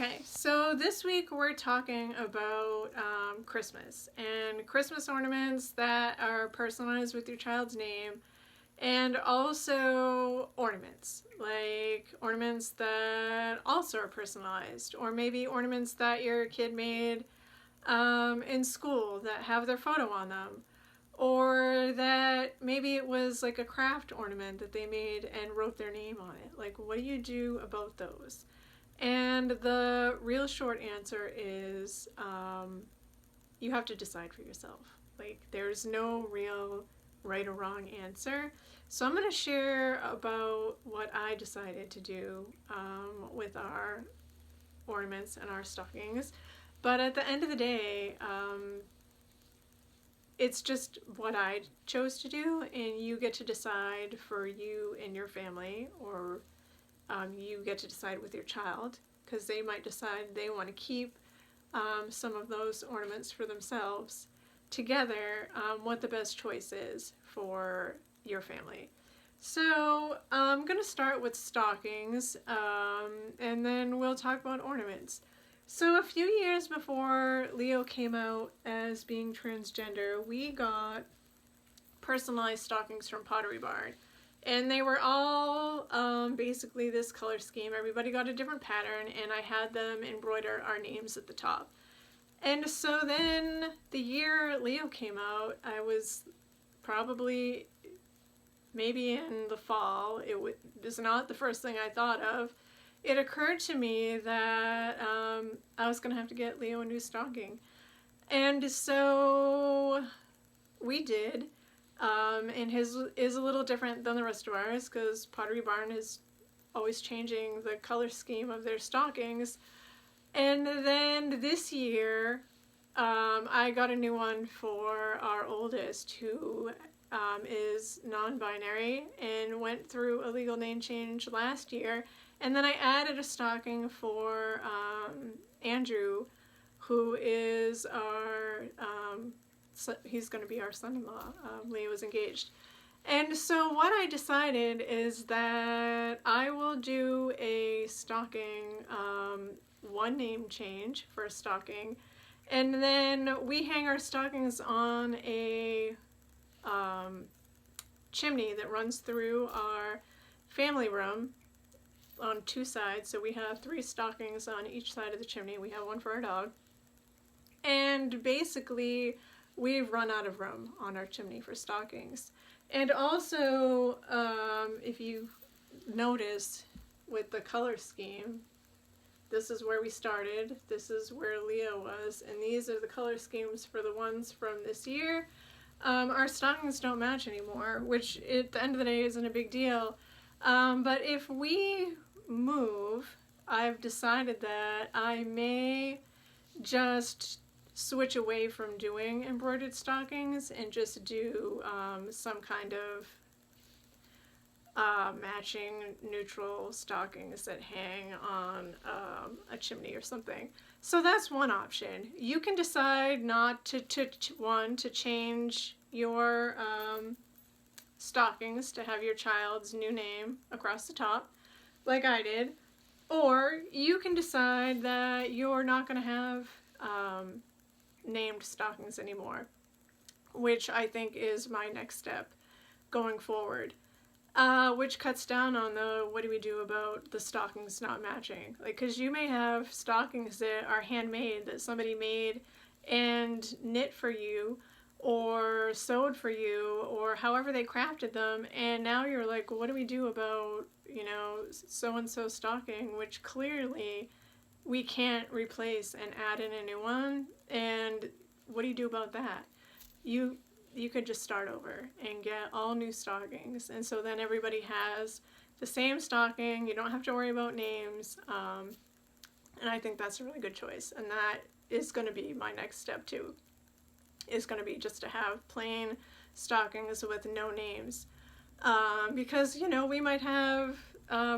Okay, so this week we're talking about Christmas and Christmas ornaments that are personalized with your child's name, and also ornaments, like ornaments that also are personalized, or maybe ornaments that your kid made in school that have their photo on them, or that maybe it was like a craft ornament that they made and wrote their name on it. Like, what do you do about those? And the real short answer is you have to decide for yourself. Like, there's no real right or wrong answer. So I'm going to share about what I decided to do with our ornaments and our stockings. But at the end of the day, it's just what I chose to do, and you get to decide for you and your family, or you get to decide with your child, because they might decide they want to keep some of those ornaments for themselves together, what the best choice is for your family. So I'm going to start with stockings, and then we'll talk about ornaments. So a few years before Leo came out as being transgender, we got personalized stockings from Pottery Barn. And they were all basically this color scheme. Everybody got a different pattern, and I had them embroider our names at the top. And so then the year Leo came out, I was probably maybe in the fall. It was not the first thing I thought of. It occurred to me that I was going to have to get Leo a new stocking. And so we did. And his is a little different than the rest of ours, because Pottery Barn is always changing the color scheme of their stockings. And then this year, I got a new one for our oldest, who is non-binary and went through a legal name change last year. And then I added a stocking for Andrew, who is our he's going to be our son-in-law. Leo was engaged. And so what I decided is that I will do a stocking, one name change for a stocking, and then we hang our stockings on a chimney that runs through our family room on two sides. So we have 3 stockings on each side of the chimney. We have one for our dog. And basically, we've run out of room on our chimney for stockings. And also, if you notice with the color scheme, this is where we started, this is where Leo was, and these are the color schemes for the ones from this year. Our stockings don't match anymore, which at the end of the day isn't a big deal. But if we move, I've decided that I may just switch away from doing embroidered stockings and just do some kind of matching neutral stockings that hang on a chimney or something. So that's one option. You can decide not to change your stockings to have your child's new name across the top, like I did, or you can decide that you're not going to have named stockings anymore, which I think is my next step going forward, which cuts down on the what do we do about the stockings not matching. Like, because you may have stockings that are handmade, that somebody made and knit for you or sewed for you, or however they crafted them, and now you're like, well, what do we do about, you know, so-and-so stocking, which clearly we can't replace and add in a new one. And what do you do about that? You could just start over and get all new stockings, and so then everybody has the same stocking. You don't have to worry about names, and I think that's a really good choice, and that is going to be my next step too, is going to be just to have plain stockings with no names, because, you know, we might have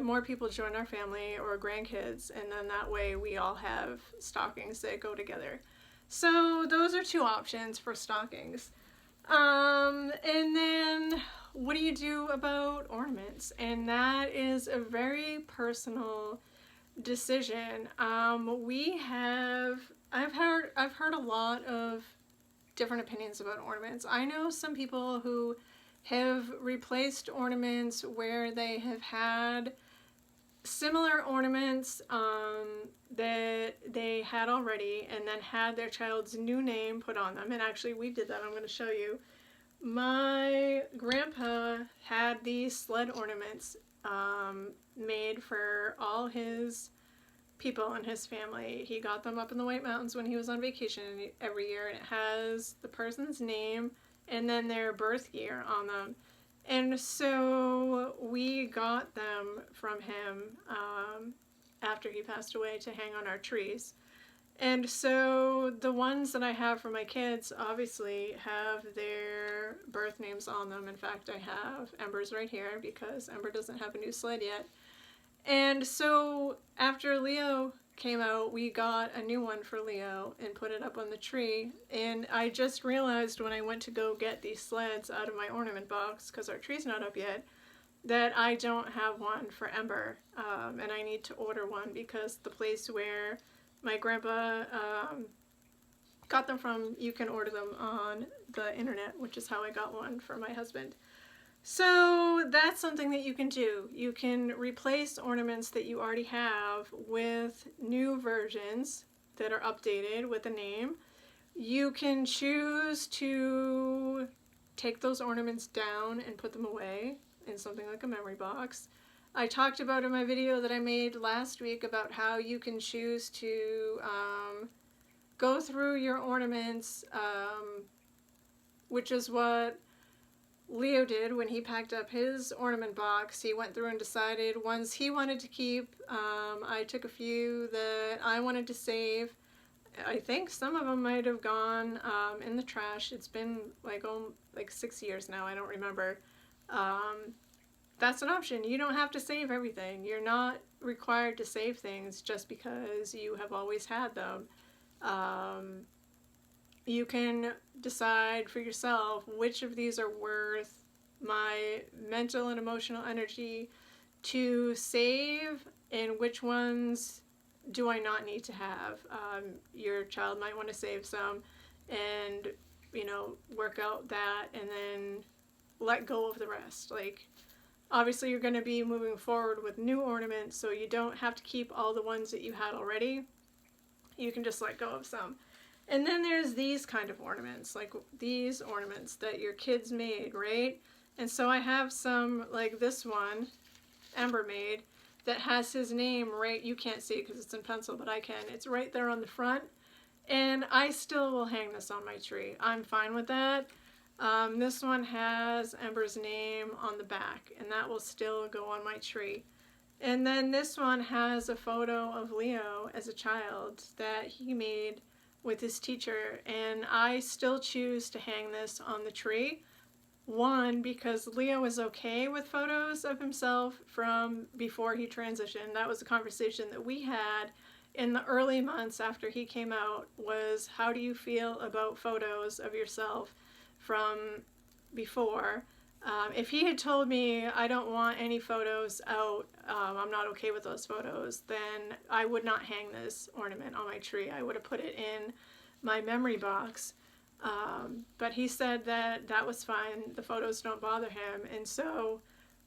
more people join our family or grandkids, and then that way we all have stockings that go together. So those are 2 options for stockings. And then what do you do about ornaments? And that is a very personal decision. I've heard a lot of different opinions about ornaments. I know some people who have replaced ornaments where they have had similar ornaments that they had already and then had their child's new name put on them. And actually we did that. I'm going to show you. My grandpa had these sled ornaments made for all his people in his family. He got them up in the White Mountains when he was on vacation every year, and it has the person's name and then their birth year on them. And so we got them from him after he passed away to hang on our trees. And so the ones that I have for my kids obviously have their birth names on them. In fact, I have Ember's right here because Ember doesn't have a new sled yet. And so after Leo came out, we got a new one for Leo and put it up on the tree. And I just realized when I went to go get these sleds out of my ornament box, because our tree's not up yet, that I don't have one for Ember. And I need to order one because the place where my grandpa got them from, you can order them on the internet, which is how I got one for my husband. So that's something that you can do. You can replace ornaments that you already have with new versions that are updated with a name. You can choose to take those ornaments down and put them away in something like a memory box. I talked about in my video that I made last week about how you can choose to go through your ornaments, which is what Leo did when he packed up his ornament box. He went through and decided ones he wanted to keep. I took a few that I wanted to save. I think some of them might have gone in the trash. It's been like 6 years now. I don't remember. That's an option. You don't have to save everything. You're not required to save things just because you have always had them. You can decide for yourself which of these are worth my mental and emotional energy to save and which ones do I not need to have. Your child might want to save some and, work out that and then let go of the rest. Like, obviously you're going to be moving forward with new ornaments, so you don't have to keep all the ones that you had already. You can just let go of some. And then there's these kind of ornaments, like these ornaments that your kids made, right? And so I have some, like this one, Ember made, that has his name right, you can't see it because it's in pencil, but I can. It's right there on the front. And I still will hang this on my tree. I'm fine with that. This one has Ember's name on the back, and that will still go on my tree. And then this one has a photo of Leo as a child that he made with his teacher, and I still choose to hang this on the tree. One, because Leo is okay with photos of himself from before he transitioned. That was a conversation that we had in the early months after he came out, was how do you feel about photos of yourself from before? If he had told me I don't want any photos out, I'm not okay with those photos, then I would not hang this ornament on my tree. I would have put it in my memory box. But he said that that was fine. The photos don't bother him. And so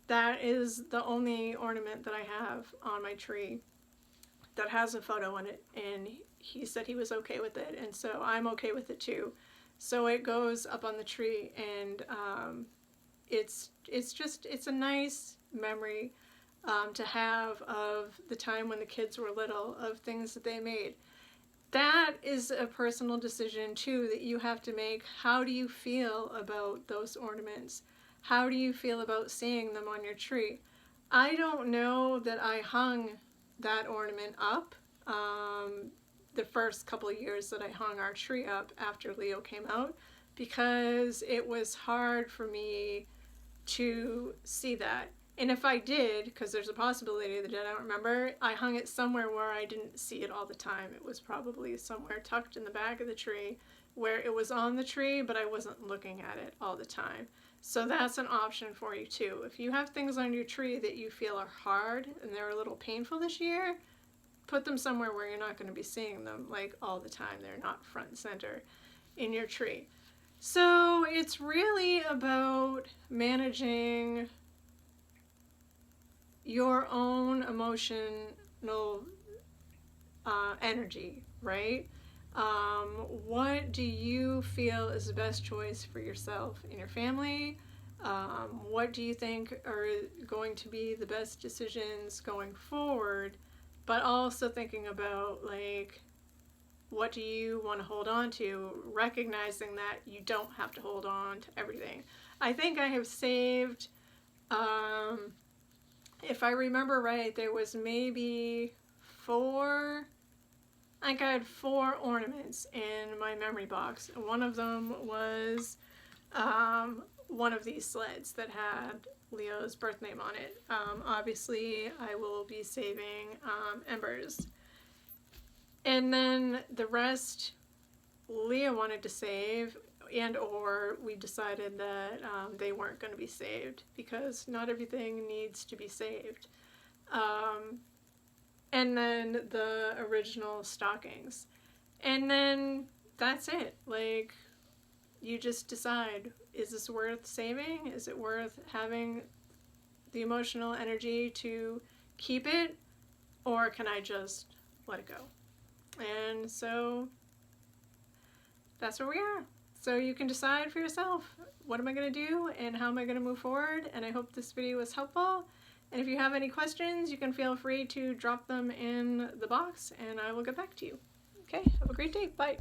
that is the only ornament that I have on my tree that has a photo in it. And he said he was okay with it. And so I'm okay with it too. So it goes up on the tree, and it's a nice memory to have of the time when the kids were little, of things that they made. That is a personal decision too that you have to make. How do you feel about those ornaments? How do you feel about seeing them on your tree? I don't know that I hung that ornament up the first couple of years that I hung our tree up after Leo came out, because it was hard for me to see that. And if I did, because there's a possibility that I don't remember, I hung it somewhere where I didn't see it all the time. It was probably somewhere tucked in the back of the tree where it was on the tree, but I wasn't looking at it all the time. So that's an option for you too. If you have things on your tree that you feel are hard and they're a little painful this year, put them somewhere where you're not going to be seeing them like all the time. They're not front and center in your tree. So it's really about managing your own emotional energy, right? What do you feel is the best choice for yourself and your family? What do you think are going to be the best decisions going forward? But also thinking about, like, what do you want to hold on to, recognizing that you don't have to hold on to everything. I think I have saved, if I remember right, there was maybe I think I had 4 ornaments in my memory box. One of them was one of these sleds that had Leo's birth name on it. Obviously, I will be saving embers. And then the rest, Leo wanted to save, and or we decided that they weren't going to be saved because not everything needs to be saved. And then the original stockings. And then that's it. Like, you just decide, is this worth saving? Is it worth having the emotional energy to keep it? Or can I just let it go? And so that's where we are. So you can decide for yourself, what am I going to do and how am I going to move forward? And I hope this video was helpful. And if you have any questions, you can feel free to drop them in the box and I will get back to you. Okay, have a great day. Bye.